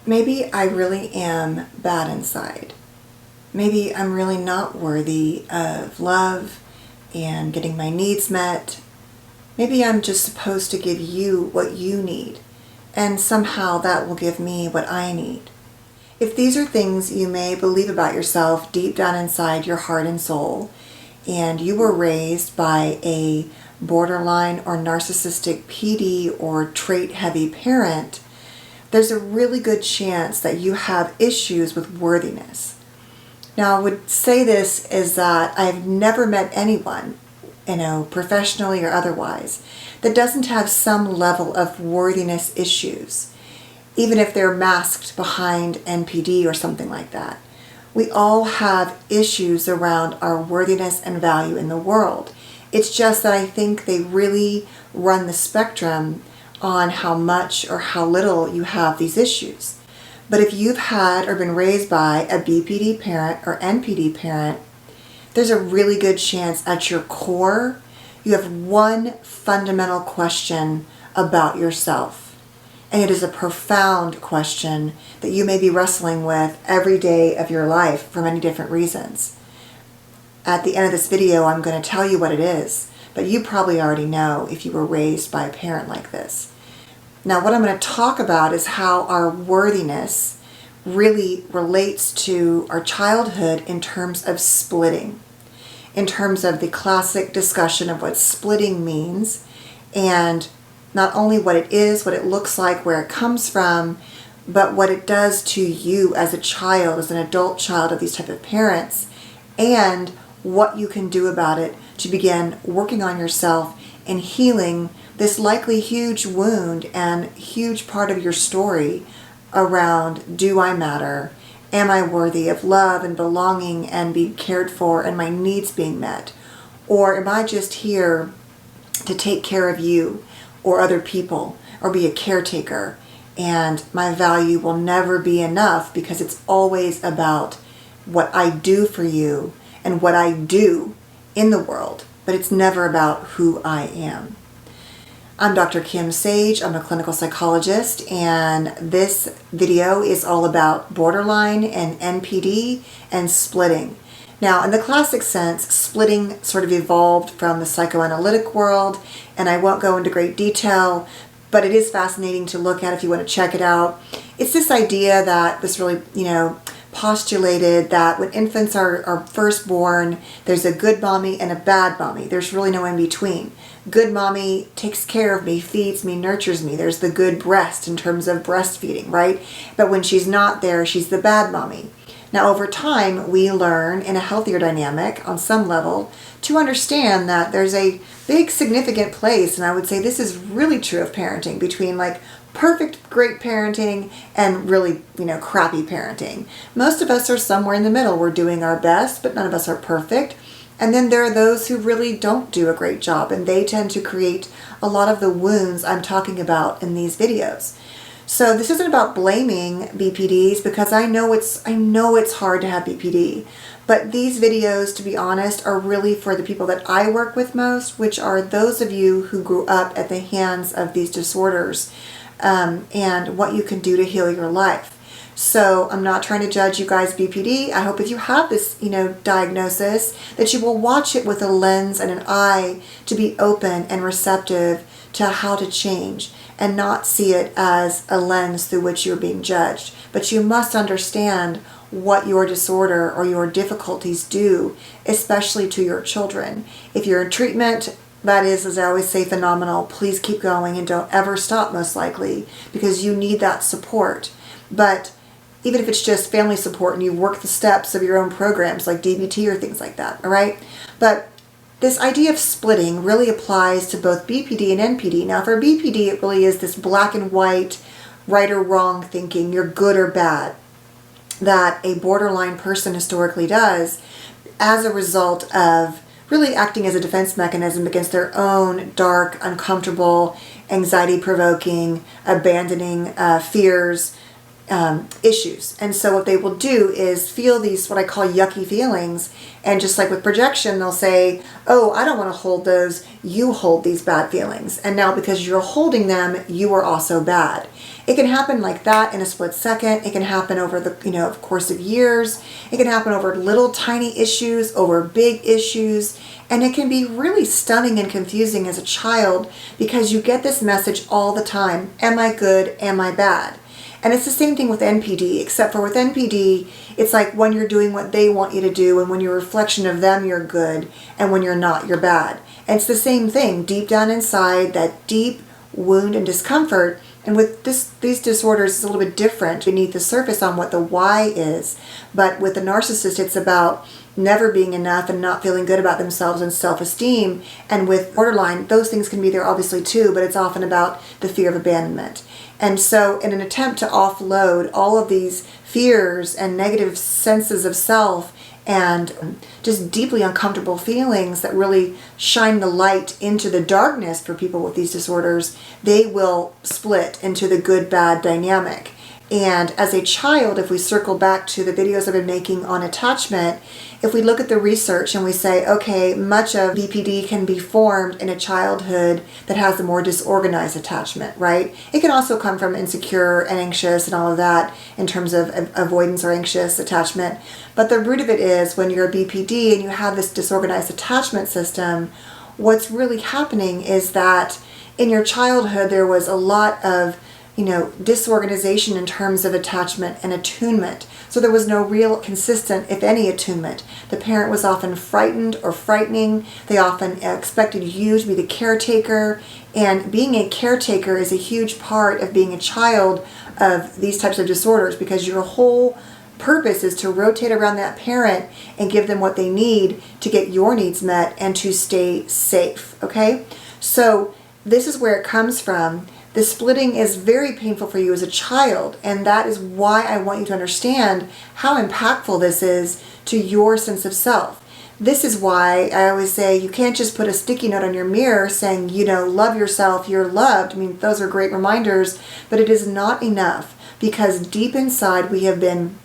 maybe I really am bad inside. Maybe I'm really not worthy of love and getting my needs met. Maybe I'm just supposed to give you what you need, and somehow that will give me what I need. If these are things you may believe about yourself deep down inside your heart and soul, and you were raised by a borderline or narcissistic PD or trait-heavy parent, there's a really good chance that you have issues with worthiness. Now, I would say this is that I've never met anyone, professionally or otherwise, that doesn't have some level of worthiness issues, even if they're masked behind NPD or something like that. We all have issues around our worthiness and value in the world. It's just that I think they really run the spectrum on how much or how little you have these issues. But if you've had or been raised by a BPD parent or NPD parent, there's a really good chance at your core you have one fundamental question about yourself. And it is a profound question that you may be wrestling with every day of your life for many different reasons. At the end of this video, I'm going to tell you what it is, but you probably already know if you were raised by a parent like this. Now, what I'm going to talk about is how our worthiness really relates to our childhood in terms of splitting, in terms of the classic discussion of what splitting means, and not only what it is, what it looks like, where it comes from, but what it does to you as a child, as an adult child of these type of parents, and what you can do about it to begin working on yourself and healing this likely huge wound and huge part of your story around, do I matter? Am I worthy of love and belonging and being cared for and my needs being met? Or am I just here to take care of you or other people or be a caretaker, and my value will never be enough because it's always about what I do for you and what I do in the world, but it's never about who I am. I'm Dr. Kim Sage. I'm a clinical psychologist, and this video is all about borderline and NPD and splitting. Now, in the classic sense, splitting sort of evolved from the psychoanalytic world, and I won't go into great detail, but it is fascinating to look at if you want to check it out. It's this idea that was really, postulated that when infants are first born, there's a good mommy and a bad mommy. There's really no in between. Good mommy takes care of me, feeds me, nurtures me. There's the good breast in terms of breastfeeding, right? But when she's not there, she's the bad mommy. Now, over time, we learn in a healthier dynamic on some level to understand that there's a big significant place, and I would say this is really true of parenting, between like perfect, great parenting and really, crappy parenting. Most of us are somewhere in the middle. We're doing our best, but none of us are perfect. And then there are those who really don't do a great job, and they tend to create a lot of the wounds I'm talking about in these videos. So this isn't about blaming BPDs, because I know it's hard to have BPD. But these videos, to be honest, are really for the people that I work with most, which are those of you who grew up at the hands of these disorders, and what you can do to heal your life. So I'm not trying to judge you guys BPD. I hope if you have this, diagnosis, that you will watch it with a lens and an eye to be open and receptive to how to change, and not see it as a lens through which you're being judged. But you must understand what your disorder or your difficulties do, especially to your children. If you're in treatment, that is, as I always say, phenomenal. Please keep going and don't ever stop, most likely, because you need that support. But even if it's just family support and you work the steps of your own programs like DBT or things like that, all right? But this idea of splitting really applies to both BPD and NPD. Now, for BPD, it really is this black and white, right or wrong thinking, you're good or bad, that a borderline person historically does as a result of really acting as a defense mechanism against their own dark, uncomfortable, anxiety-provoking, abandoning fears, issues. And so what they will do is feel these, what I call yucky feelings. And just like with projection, they'll say, oh, I don't want to hold those. You hold these bad feelings. And now because you're holding them, you are also bad. It can happen like that in a split second. It can happen over the, course of years. It can happen over little tiny issues, over big issues. And it can be really stunning and confusing as a child because you get this message all the time. Am I good? Am I bad? And it's the same thing with NPD, except for with NPD, it's like when you're doing what they want you to do, and when you're a reflection of them, you're good, and when you're not, you're bad. And it's the same thing, deep down inside, that deep wound and discomfort. And with these disorders, it's a little bit different beneath the surface on what the why is. But with the narcissist, it's about never being enough and not feeling good about themselves and self-esteem. And with borderline, those things can be there obviously too, but it's often about the fear of abandonment. And so in an attempt to offload all of these fears and negative senses of self and just deeply uncomfortable feelings that really shine the light into the darkness for people with these disorders, they will split into the good-bad dynamic. And as a child, if we circle back to the videos I've been making on attachment, if we look at the research and we say, okay, much of BPD can be formed in a childhood that has a more disorganized attachment, right? It can also come from insecure and anxious and all of that in terms of avoidance or anxious attachment. But the root of it is when you're a BPD and you have this disorganized attachment system, what's really happening is that in your childhood there was a lot of disorganization in terms of attachment and attunement. So there was no real consistent, if any, attunement. The parent was often frightened or frightening. They often expected you to be the caretaker. And being a caretaker is a huge part of being a child of these types of disorders because your whole purpose is to rotate around that parent and give them what they need to get your needs met and to stay safe, okay? So this is where it comes from. The splitting is very painful for you as a child, and that is why I want you to understand how impactful this is to your sense of self. This is why I always say you can't just put a sticky note on your mirror saying, love yourself, you're loved. I mean, those are great reminders, but it is not enough because deep inside we have been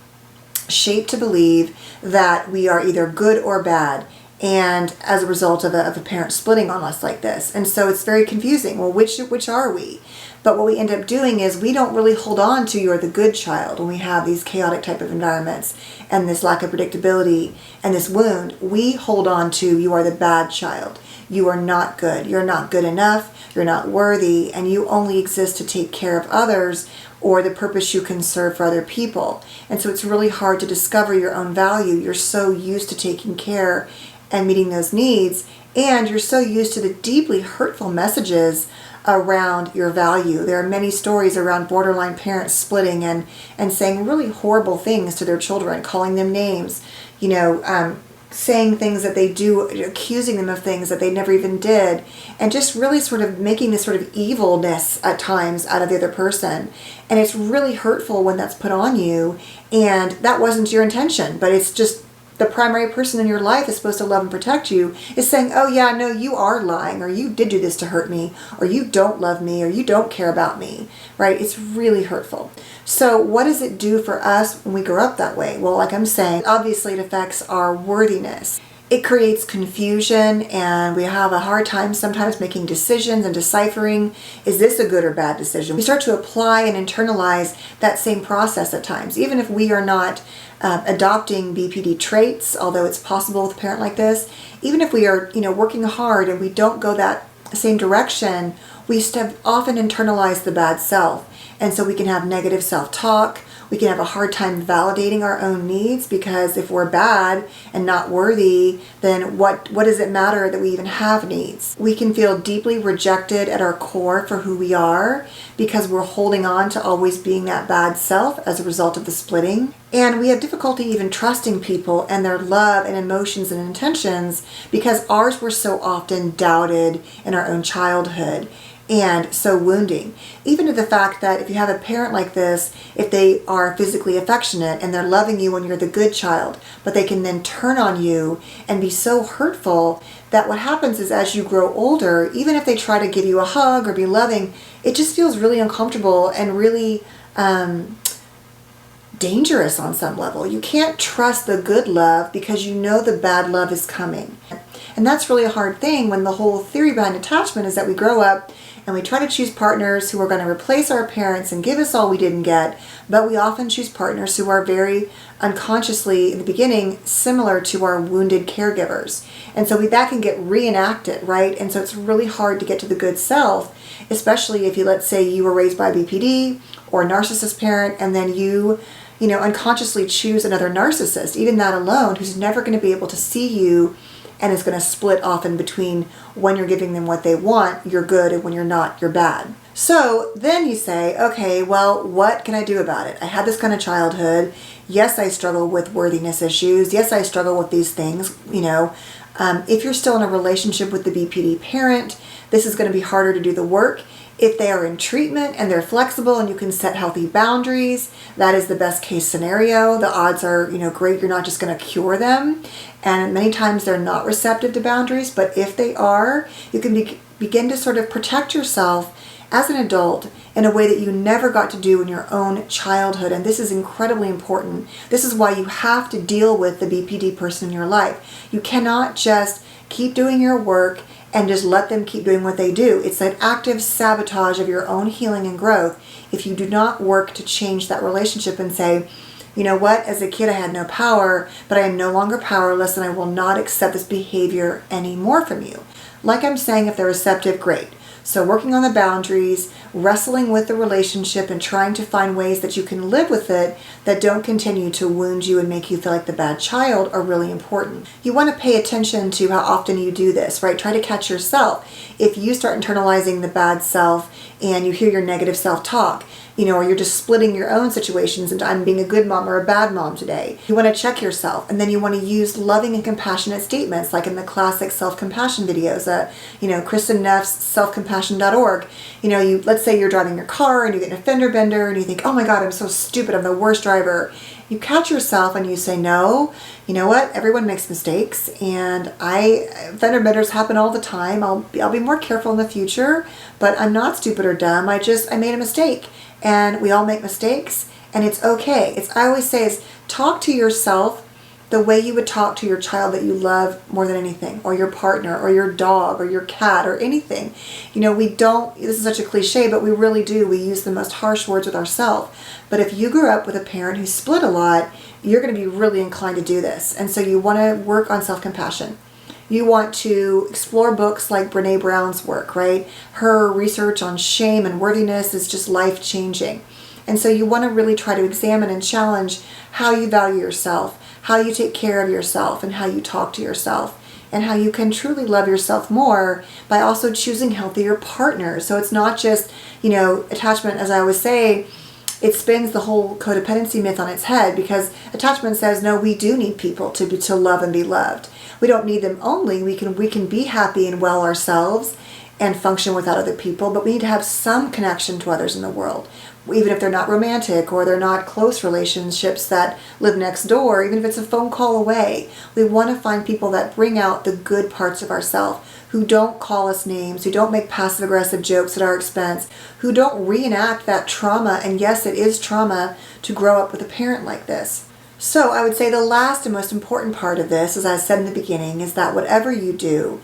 shaped to believe that we are either good or bad. And as a result of a parent splitting on us like this. And so it's very confusing. Well, which are we? But what we end up doing is we don't really hold on to you're the good child when we have these chaotic type of environments and this lack of predictability and this wound. We hold on to you are the bad child. You are not good. You're not good enough. You're not worthy. And you only exist to take care of others or the purpose you can serve for other people. And so it's really hard to discover your own value. You're so used to taking care and meeting those needs, and you're so used to the deeply hurtful messages around your value. There are many stories around borderline parents splitting and saying really horrible things to their children, calling them names, saying things that they do, accusing them of things that they never even did, and just really sort of making this sort of evilness at times out of the other person. And it's really hurtful when that's put on you, and that wasn't your intention, but it's just the primary person in your life is supposed to love and protect you is saying, oh yeah, no, you are lying, or you did do this to hurt me, or you don't love me, or you don't care about me, right? It's really hurtful. So what does it do for us when we grow up that way? Well, like I'm saying, obviously it affects our worthiness. It creates confusion, and we have a hard time sometimes making decisions and deciphering, is this a good or bad decision? We start to apply and internalize that same process at times, even if we are not adopting BPD traits, although it's possible with a parent like this. Even if we are, working hard and we don't go that same direction, we often internalize the bad self. And so we can have negative self-talk. We can have a hard time validating our own needs because if we're bad and not worthy, then what does it matter that we even have needs? We can feel deeply rejected at our core for who we are because we're holding on to always being that bad self as a result of the splitting. And we have difficulty even trusting people and their love and emotions and intentions because ours were so often doubted in our own childhood. And so wounding. Even to the fact that if you have a parent like this, if they are physically affectionate and they're loving you when you're the good child, but they can then turn on you and be so hurtful that what happens is as you grow older, even if they try to give you a hug or be loving, it just feels really uncomfortable and really dangerous on some level. You can't trust the good love because you know the bad love is coming. And that's really a hard thing when the whole theory behind attachment is that we grow up and we try to choose partners who are going to replace our parents and give us all we didn't get, but we often choose partners who are very unconsciously, in the beginning, similar to our wounded caregivers. And so that can get reenacted, right? And so it's really hard to get to the good self, especially if you, let's say you were raised by a BPD or a narcissist parent, and then you unconsciously choose another narcissist, even that alone, who's never going to be able to see you and is going to split off in between when you're giving them what they want, you're good, and when you're not, you're bad. So then you say, okay, well, what can I do about it? I had this kind of childhood. Yes, I struggle with worthiness issues. Yes, I struggle with these things. If you're still in a relationship with the BPD parent, this is going to be harder to do the work. If they are in treatment and they're flexible and you can set healthy boundaries, that is the best case scenario. The odds are, great. You're not just going to cure them. And many times they're not receptive to boundaries. But if they are, you can begin to sort of protect yourself as an adult in a way that you never got to do in your own childhood. And this is incredibly important. This is why you have to deal with the BPD person in your life. You cannot just keep doing your work and just let them keep doing what they do. It's an active sabotage of your own healing and growth if you do not work to change that relationship and say, you know what, as a kid I had no power, but I am no longer powerless and I will not accept this behavior anymore from you. Like I'm saying, if they're receptive, great. So working on the boundaries, wrestling with the relationship and trying to find ways that you can live with it that don't continue to wound you and make you feel like the bad child are really important. You want to pay attention to how often you do this, right? Try to catch yourself. If you start internalizing the bad self and you hear your negative self-talk, or you're just splitting your own situations into I'm being a good mom or a bad mom today. You want to check yourself, and then you want to use loving and compassionate statements like in the classic self-compassion videos, Kristen Neff's selfcompassion.org. Let's say you're driving your car and you get in a fender bender and you think, oh my God, I'm so stupid, I'm the worst driver. You catch yourself and you say, no, you know what? Everyone makes mistakes, and fender benders happen all the time. I'll be more careful in the future, but I'm not stupid or dumb. I made a mistake. And we all make mistakes, and it's okay. I always say is talk to yourself the way you would talk to your child that you love more than anything, or your partner, or your dog, or your cat, or anything. This is such a cliche, but we really do. We use the most harsh words with ourselves. But if you grew up with a parent who split a lot, you're going to be really inclined to do this. And so you want to work on self-compassion. You want to explore books like Brene Brown's work, right? Her research on shame and worthiness is just life-changing. And so you want to really try to examine and challenge how you value yourself, how you take care of yourself, and how you talk to yourself, and how you can truly love yourself more by also choosing healthier partners. So it's not just, attachment, as I always say, it spins the whole codependency myth on its head, because attachment says, no, we do need people to love and be loved. We don't need them only. We can be happy and well ourselves and function without other people, but we need to have some connection to others in the world, even if they're not romantic or they're not close relationships that live next door, even if it's a phone call away. We want to find people that bring out the good parts of ourselves, who don't call us names, who don't make passive-aggressive jokes at our expense, who don't reenact that trauma, and yes, it is trauma to grow up with a parent like this. So I would say the last and most important part of this, as I said in the beginning, is that whatever you do,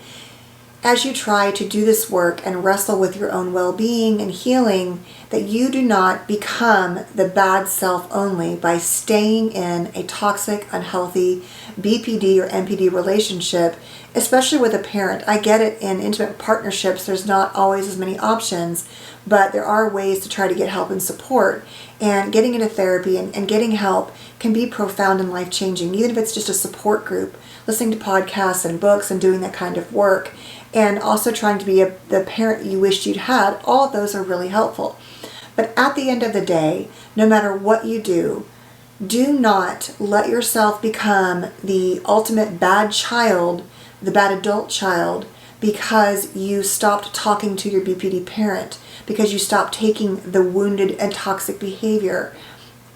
as you try to do this work and wrestle with your own well-being and healing, that you do not become the bad self only by staying in a toxic, unhealthy BPD or NPD relationship, especially with a parent. I get it, in intimate partnerships, there's not always as many options, but there are ways to try to get help and support. And getting into therapy and getting help can be profound and life-changing, even if it's just a support group, listening to podcasts and books and doing that kind of work, and also trying to be the parent you wished you'd had. All of those are really helpful. But at the end of the day, no matter what you do not let yourself become the ultimate bad child, the bad adult child, because you stopped talking to your BPD parent, because you stopped taking the wounded and toxic behavior.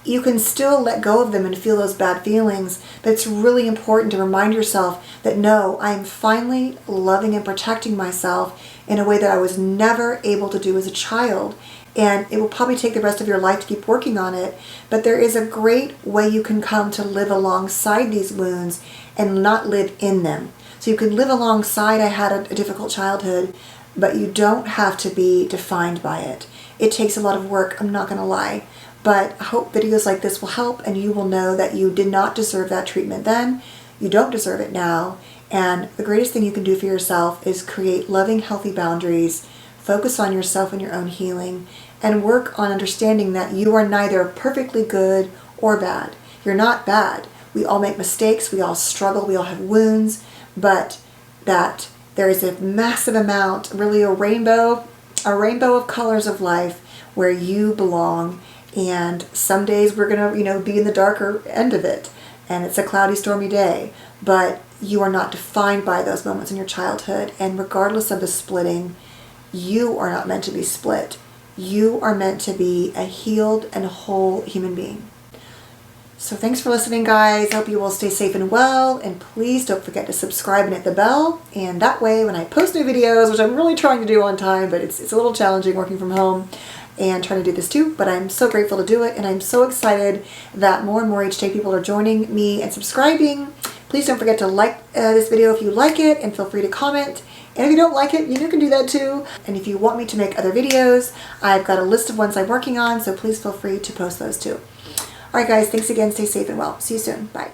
you can still let go of them and feel those bad feelings, but it's really important to remind yourself that no, I'm finally loving and protecting myself in a way that I was never able to do as a child. And it will probably take the rest of your life to keep working on it, but there is a great way you can come to live alongside these wounds and not live in them. So you can live alongside, I had a difficult childhood, but you don't have to be defined by it. It takes a lot of work, I'm not going to lie. But I hope videos like this will help, and you will know that you did not deserve that treatment then. You don't deserve it now. And the greatest thing you can do for yourself is create loving, healthy boundaries, focus on yourself and your own healing, and work on understanding that you are neither perfectly good or bad. You're not bad. We all make mistakes, we all struggle, we all have wounds, but that there is a massive amount, really a rainbow of colors of life where you belong. And some days we're going to, be in the darker end of it. And it's a cloudy, stormy day. But you are not defined by those moments in your childhood. And regardless of the splitting, you are not meant to be split. You are meant to be a healed and whole human being. So thanks for listening, guys. I hope you will stay safe and well. And please don't forget to subscribe and hit the bell. And that way, when I post new videos, which I'm really trying to do on time, but it's a little challenging working from home and trying to do this too, but I'm so grateful to do it, and I'm so excited that more and more HTA people are joining me and subscribing. Please don't forget to like this video if you like it, and feel free to comment. And if you don't like it, you can do that too. And if you want me to make other videos, I've got a list of ones I'm working on, so please feel free to post those too. Alright guys, thanks again, stay safe and well. See you soon. Bye.